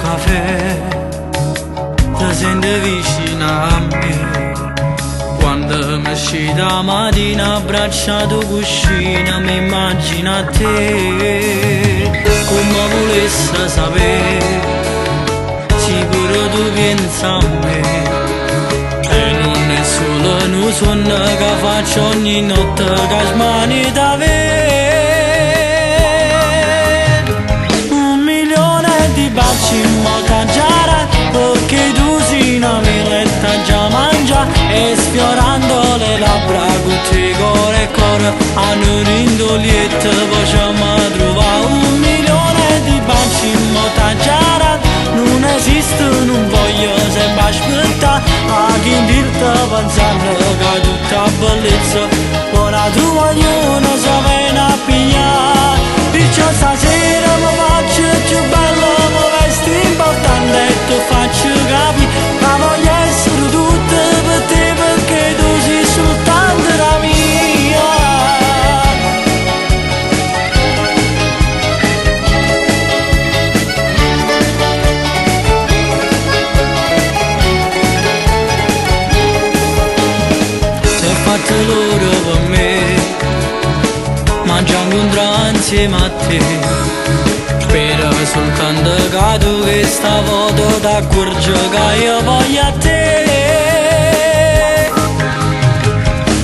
caffè, ti senti vicino a me. Quando mi esci da mattina abbracciato cuscina mi immagino a te. Come volesse sapere, sicuro tu pensa a me. E non è solo un sonno che faccio ogni notte che smani da me. 1.000.000 di baci in motta giara, perché tu sei una milletta già mangia. E sfiorando le labbra con te cuore e cuore, hanno rindoliette facciamo trovare. 1.000.000 di baci in motta giara, non esiste, non voglio sempre aspettare. A chi dirti pensando che tutta bellezza ora tu ognuno si viene a pigliare. Perciò stasera mi faccio più bello, mi vesti importante e ti faccio capire che voglio essere tutta per te, perché tu sei soltanto la mia. Fatto loro per me, mangiamo incontrare insieme a te. Spero soltanto che tu questa volta ti accorgi che io voglio a te.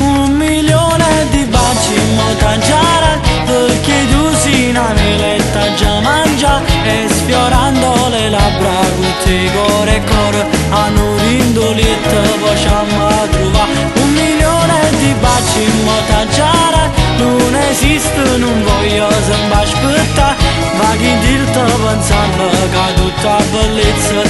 1.000.000 di baci in motta giara, perché tu sei una milletta già mangia. E sfiorando le labbra con te cuore e cuore, hanno rindoliette facciamo trovare. 1.000.000 di baci in motta giara, non esiste, non voglio sempre aspettare. Ma chi dirti pensando che tutta bellezza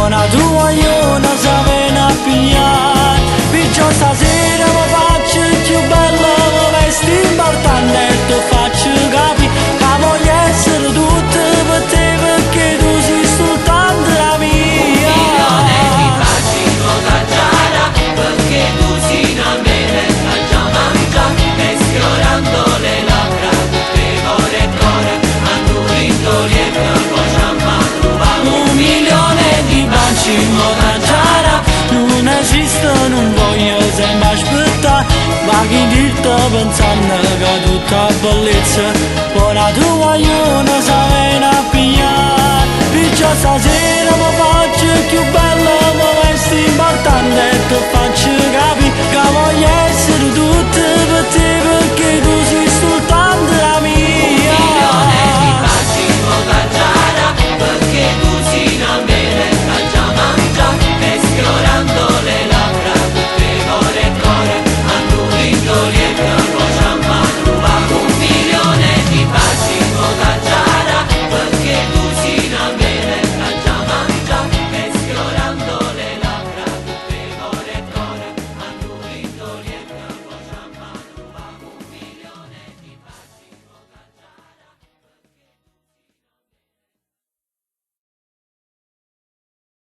ora tu ognuno si viene a pigliare. Perciò stasera mi faccio più bello, mi vesti importante e ti faccio capire che voglio essere tutta per te, perché tu sei soltanto la mia. 1.000.000 di baci in motta giara, perché tu sei una milletta già mangia. E sfiorando le labbra con te cuore e cuore, hanno rindoliette facciamo trovare. 1.000.000 di baci in motta giara, non esiste, non voglio sempre aspettare. Ma chi dirti pensando che tutta bellezza ora tu ognuno si viene a pigliare. Perciò stasera mi faccio più bello, mi vesti importante e ti faccio